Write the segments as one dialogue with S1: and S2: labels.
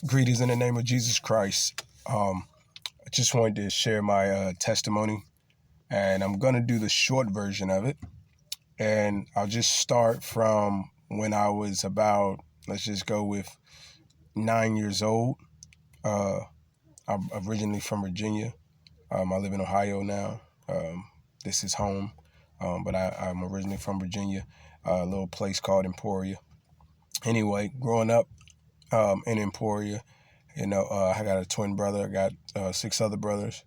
S1: Greetings in the name of Jesus Christ. I just wanted to share my testimony, and I'm going to do the short version of it. And I'll just start from when I was about, let's just go with 9 years old. I'm originally from Virginia. I live in Ohio now. This is home, but I'm originally from Virginia, a little place called Emporia. Anyway, growing up in Emporia, I got a twin brother. I got 6 other brothers.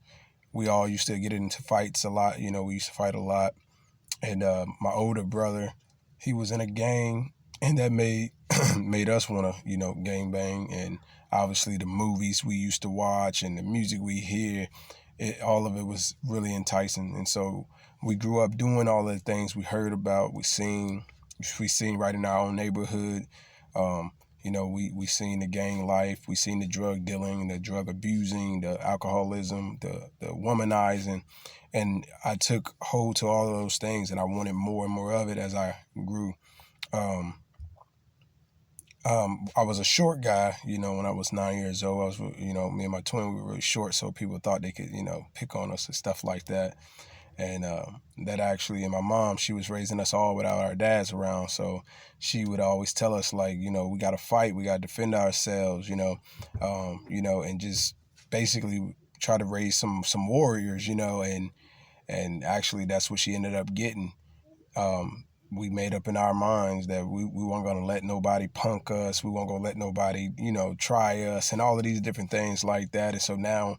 S1: We all used to get into fights a lot. We used to fight a lot. And my older brother, he was in a gang, and that made made us want to, gang bang. And obviously the movies we used to watch and the music we hear, all of it was really enticing. And so we grew up doing all the things we heard about, we seen right in our own neighborhood. We seen the gang life, we seen the drug dealing, the drug abusing, the alcoholism, the womanizing, and I took hold to all of those things, and I wanted more and more of it as I grew. I was a short guy, when I was 9 years old. I was, me and my twin, we were really short, so people thought they could, pick on us and stuff like that. And that actually, and my mom, she was raising us all without our dads around. So she would always tell us, like, we got to fight, we got to defend ourselves, and just basically try to raise some warriors, and actually that's what she ended up getting. We made up in our minds that we weren't going to let nobody punk us. We weren't going to let nobody, try us and all of these different things like that. And so now,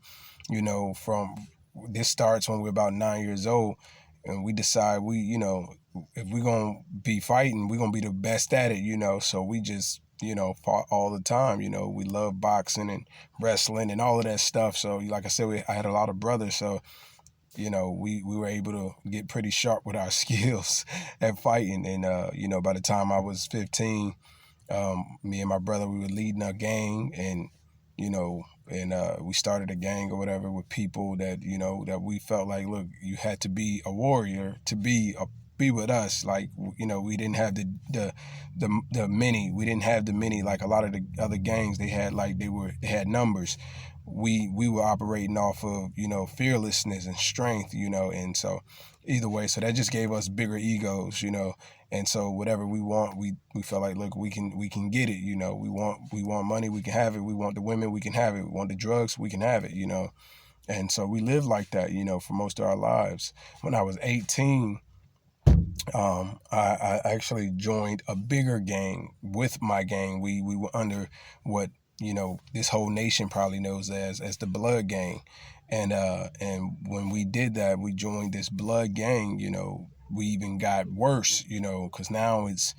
S1: this starts when we're about 9 years old, and we decide if we're going to be fighting, we're going to be the best at it, so we just, fought all the time. We love boxing and wrestling and all of that stuff. So like I said, I had a lot of brothers, so we were able to get pretty sharp with our skills at fighting. And, by the time I was 15, me and my brother, we were leading a gang, and, we started a gang or whatever with people that, that we felt like, look, you had to be a warrior to be with us. Like, we didn't have the many, we didn't have the many, like a lot of the other gangs. They had, like, they had numbers. We were operating off of, fearlessness and strength, and so either way, so that just gave us bigger egos, and so whatever we want, we felt like, look, we can get it, we want money, we can have it. We want the women, we can have it. We want the drugs, we can have it, and so we lived like that, for most of our lives. When I was 18, I actually joined a bigger gang with my gang. We were under what, this whole nation probably knows as the Blood Gang. And when we did that, we joined this Blood Gang, we even got worse, because now it's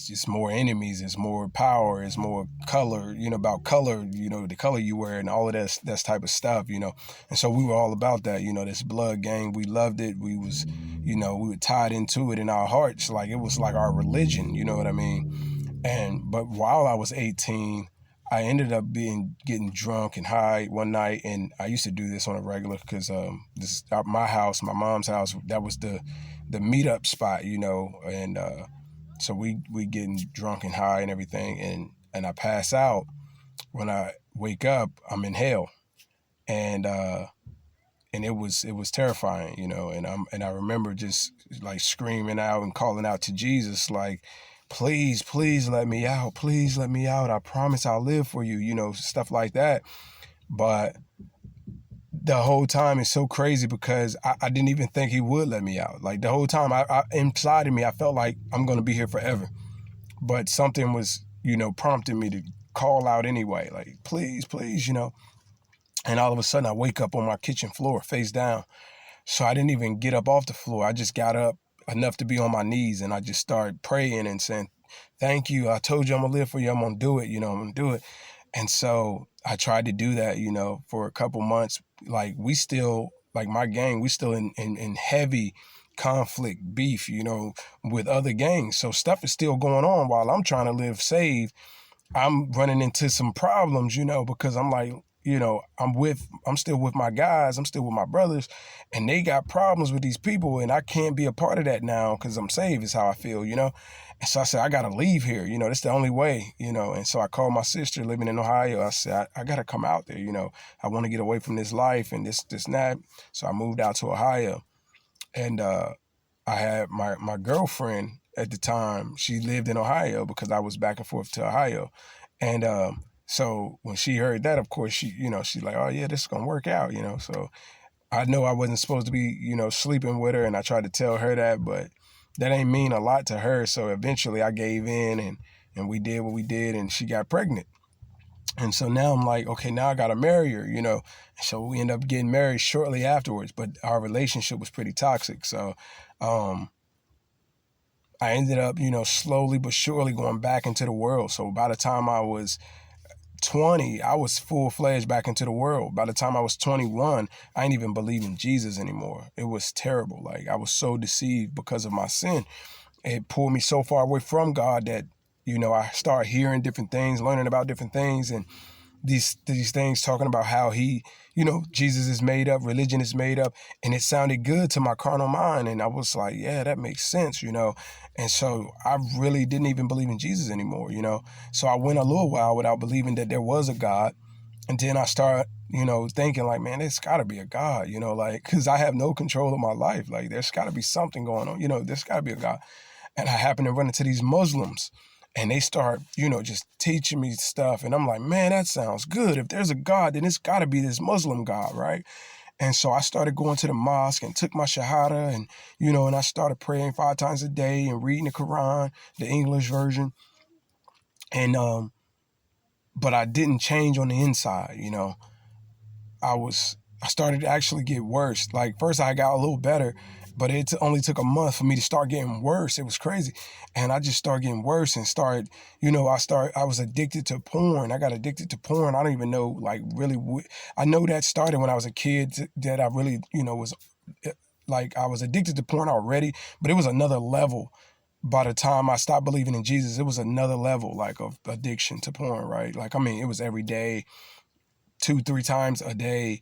S1: just more enemies, it's more power, it's more color, about color, the color you wear and all of that type of stuff, and so we were all about that, this Blood Gang. We loved it. We was, we were tied into it in our hearts, like it was like our religion, you know what I mean? But while I was 18, I ended up getting drunk and high one night, and I used to do this on a regular because this my house, my mom's house, that was the meetup spot, and so we getting drunk and high and everything, and I pass out. When I wake up, I'm in hell, and it was terrifying, and I remember just like screaming out and calling out to Jesus, like, please let me out. Please let me out. I promise I'll live for you, stuff like that. But the whole time it's so crazy because I didn't even think he would let me out. Like the whole time I inside of me, I felt like I'm going to be here forever. But something was, prompting me to call out anyway, like, please, And all of a sudden I wake up on my kitchen floor face down. So I didn't even get up off the floor. I just got up enough to be on my knees, and I just started praying and saying, thank you. I told you I'm going to live for you. I'm going to do it. I'm going to do it. And so I tried to do that, for a couple months. Like we still, like my gang, we still in heavy conflict, beef, with other gangs. So stuff is still going on while I'm trying to live saved. I'm running into some problems, because I'm like, I'm still with my guys, I'm still with my brothers, and they got problems with these people, and I can't be a part of that now because I'm saved, is how I feel, And so I said, I got to leave here. That's the only way, And so I called my sister living in Ohio. I said, I got to come out there. I want to get away from this life and this and that. So I moved out to Ohio. And I had my girlfriend at the time. She lived in Ohio because I was back and forth to Ohio. And so when she heard that, of course, she's like, oh, yeah, this is going to work out, So I know I wasn't supposed to be, sleeping with her. And I tried to tell her that, but that ain't mean a lot to her. So eventually I gave in and we did what we did and she got pregnant. And so now I'm like, okay, now I got to marry her, So we end up getting married shortly afterwards, but our relationship was pretty toxic. So I ended up, slowly but surely going back into the world. So by the time I was 20, I was full-fledged back into the world. By the time I was 21, I didn't even believe in Jesus anymore. It was terrible. Like, I was so deceived because of my sin. It pulled me so far away from God that, I started hearing different things, learning about different things, and these things talking about how he, Jesus is made up, religion is made up, and it sounded good to my carnal mind. And I was like, yeah, that makes sense, And so I really didn't even believe in Jesus anymore, So I went a little while without believing that there was a God. And then I started, thinking like, man, there's got to be a God, because I have no control of my life. Like, there's got to be something going on, there's got to be a God. And I happened to run into these Muslims. And they start, just teaching me stuff. And I'm like, man, that sounds good. If there's a God, then it's got to be this Muslim God, right? And so I started going to the mosque and took my Shahada and, and I started praying 5 times a day and reading the Quran, the English version. And, but I didn't change on the inside, I started to actually get worse. Like, first I got a little better, but it only took a month for me to start getting worse. It was crazy. And I just started getting worse and started, I was addicted to porn. I got addicted to porn. I don't even know, like, really, I know that started when I was a kid, that I really, was, like, I was addicted to porn already, but it was another level. By the time I stopped believing in Jesus, it was another level, like, of addiction to porn, right? Like, I mean, it was every day, 2-3 times a day.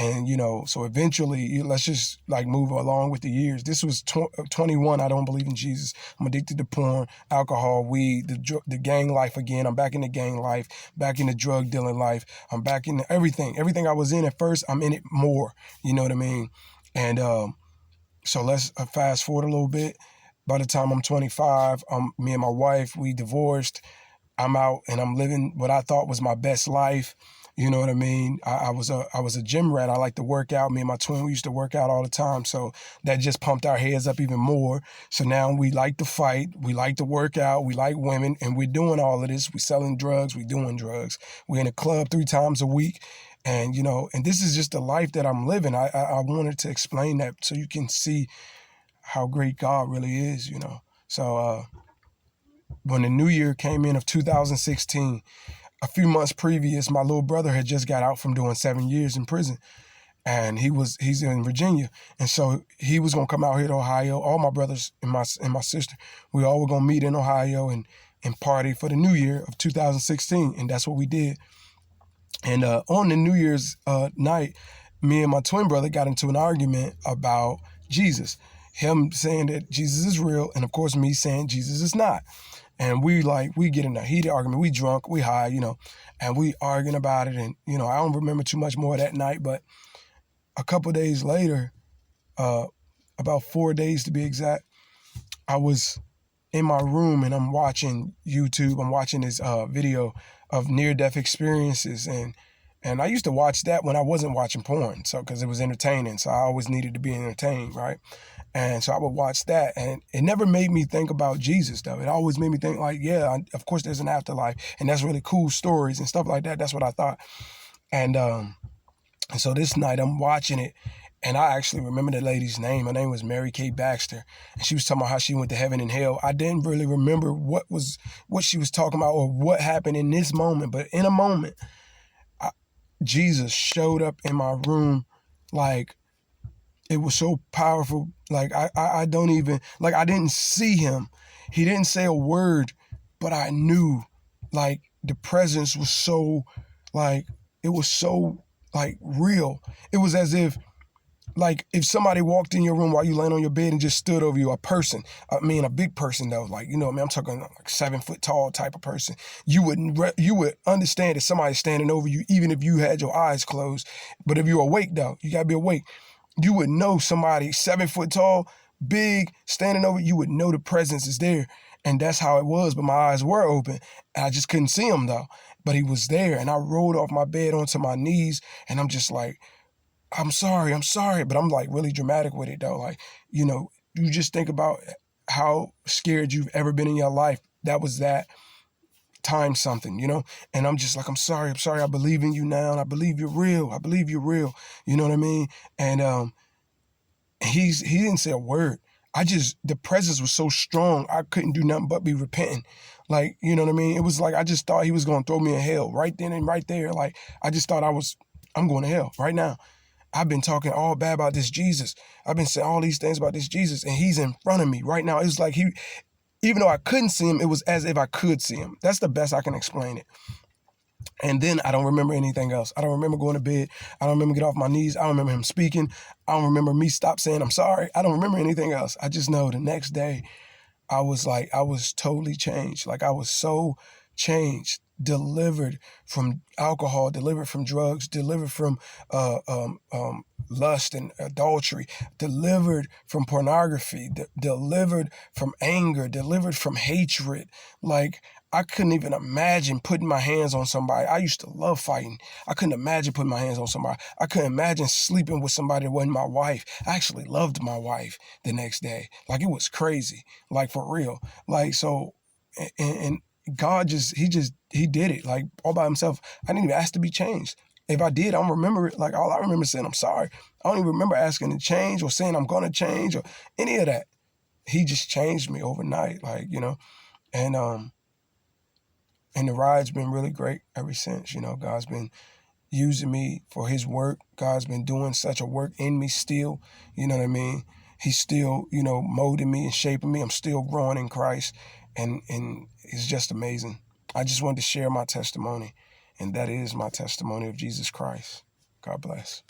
S1: And, so eventually, let's just like move along with the years. This was 21. I don't believe in Jesus. I'm addicted to porn, alcohol, weed, the gang life again. I'm back in the gang life, back in the drug dealing life. I'm back in everything. Everything I was in at first, I'm in it more. You know what I mean? And so let's fast forward a little bit. By the time I'm 25, me and my wife, we divorced. I'm out and I'm living what I thought was my best life. You know what I mean? I was a gym rat. I like to work out. Me and my twin, we used to work out all the time. So that just pumped our heads up even more. So now we like to fight. We like to work out. We like women. And we're doing all of this. We're selling drugs. We're doing drugs. We're in a club 3 times a week. And, and this is just the life that I'm living. I wanted to explain that so you can see how great God really is, So when the new year came in of 2016, a few months previous, my little brother had just got out from doing 7 years in prison. And he's in Virginia. And so he was going to come out here to Ohio. All my brothers and my sister, we all were going to meet in Ohio and party for the new year of 2016. And that's what we did. And on the New Year's night, me and my twin brother got into an argument about Jesus. Him saying that Jesus is real, and of course me saying Jesus is not. And we get in a heated argument. We drunk, we high, and we arguing about it. And, I don't remember too much more that night, but a couple of days later, about 4 days to be exact, I was in my room and I'm watching YouTube. I'm watching this video of near-death experiences. And I used to watch that when I wasn't watching porn, so because it was entertaining. So I always needed to be entertained, right? And so I would watch that, and it never made me think about Jesus, though. It always made me think like, yeah, of course there's an afterlife, and that's really cool stories and stuff like that. That's what I thought. And so this night I'm watching it, and I actually remember the lady's name. Her name was Mary Kay Baxter, and she was talking about how she went to heaven and hell. I didn't really remember what she was talking about or what happened in this moment, but in a moment, Jesus showed up in my room like, it was so powerful. Like, I don't even, like, I didn't see him. He didn't say a word, but I knew, like, the presence was so, like, it was so, like, real. It was as if, Like if somebody walked in your room while you laying on your bed and just stood over you, a person, I mean a big person though, like, I'm talking like 7 foot tall type of person, you would understand that somebody's standing over you even if you had your eyes closed. But if you're awake though, you gotta be awake. You would know somebody 7 foot tall, big, standing over you, would know the presence is there. And that's how it was, but my eyes were open. And I just couldn't see him though. But he was there, and I rolled off my bed onto my knees, and I'm just like, I'm sorry. But I'm like really dramatic with it though. Like, you just think about how scared you've ever been in your life. That was that times something, and I'm just like, I'm sorry. I believe in you now, and I believe you're real. You know what I mean? And he didn't say a word. The presence was so strong, I couldn't do nothing but be repenting. Like, you know what I mean? It was like, I just thought he was going to throw me in hell right then and right there. Like, I just thought I'm going to hell right now. I've been talking all bad about this Jesus. I've been saying all these things about this Jesus, and he's in front of me right now. It was like even though I couldn't see him, it was as if I could see him. That's the best I can explain it. And then I don't remember anything else. I don't remember going to bed. I don't remember getting off my knees. I don't remember him speaking. I don't remember me stop saying I'm sorry. I don't remember anything else. I just know the next day I was totally changed. Like I was so changed, delivered from alcohol, delivered from drugs, delivered from lust and adultery, delivered from pornography, delivered from anger, delivered from hatred. Like I couldn't even imagine putting my hands on somebody. I used to love fighting. I couldn't imagine putting my hands on somebody. I couldn't imagine sleeping with somebody that wasn't my wife. I actually loved my wife the next day. Like it was crazy. Like for real. Like so, and God he did it like all by himself. I didn't even ask to be changed. If I did, I don't remember it. Like all I remember is saying I'm sorry. I don't even remember asking to change or saying I'm gonna change or any of that. He just changed me overnight. Like, and the ride's been really great ever since. God's been using me for his work. God's been doing such a work in me still. You know what I mean? He's still, molding me and shaping me. I'm still growing in Christ. And it's just amazing. I just wanted to share my testimony. And that is my testimony of Jesus Christ. God bless.